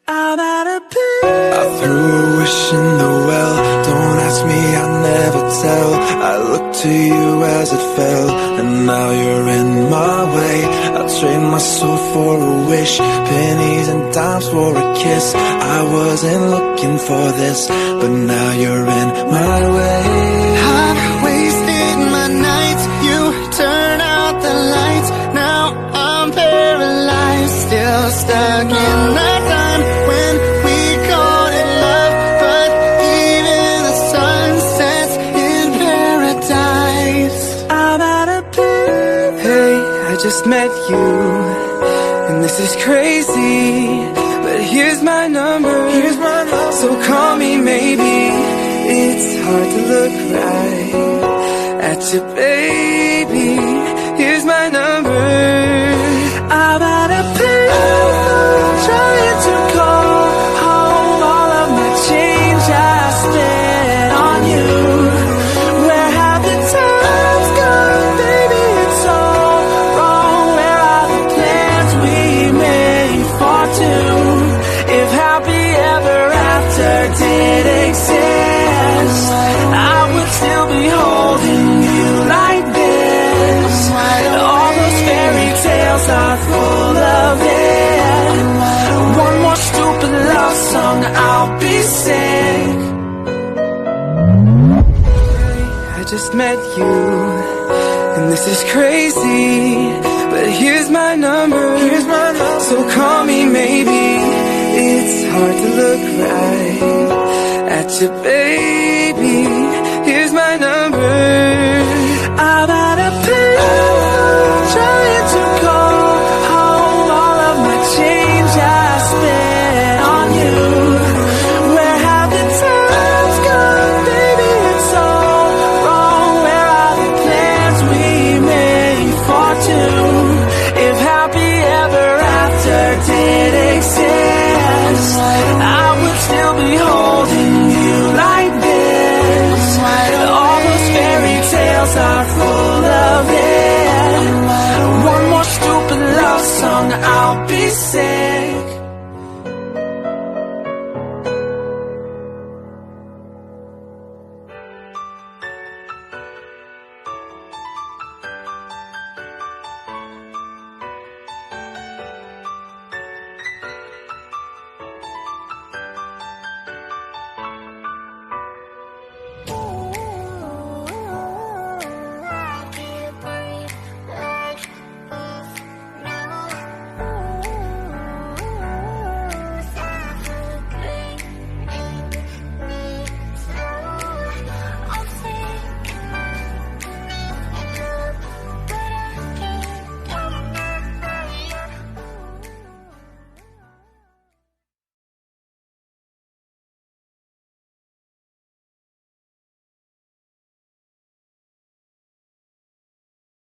I'm out of pain. I threw a wish in the well. Don't ask me, I never tell. I looked to you as it fell, and now you're in my way. I'll trade my soul for a wish, pennies and dimes for a kiss. I wasn't looking for this, but now you're in my way. I've wasted my nights, you turn out the lights. Now I'm paralyzed, still stuck in that time when we called it love. But even the sun sets in paradise. I'm out of pain. Hey, I just met you, and this is crazy, but here's my number, so call me maybe. It's hard to look right at you, baby. Here's my number. I'm out of pain, trying to call home all of my change I spent on you. Where have the times gone, baby? It's all wrong. Where are the plans we made for two? If happy ever after did exist, I would still be holding you like this. All those fairy tales are full of it. One more stupid love song, I'll be sick. I just met you, and this is crazy, but here's my number, so call me maybe. It's hard to look right at you, baby. Here's my number. I'm out of pain, trying to call home all of my change I spent on you. Where have the times gone, baby? It's all wrong. Where are the plans we made for two? If happy ever after did exist, I would still be holding you like this. All those fairy tales are full of it. One more stupid love song, I'll be sick.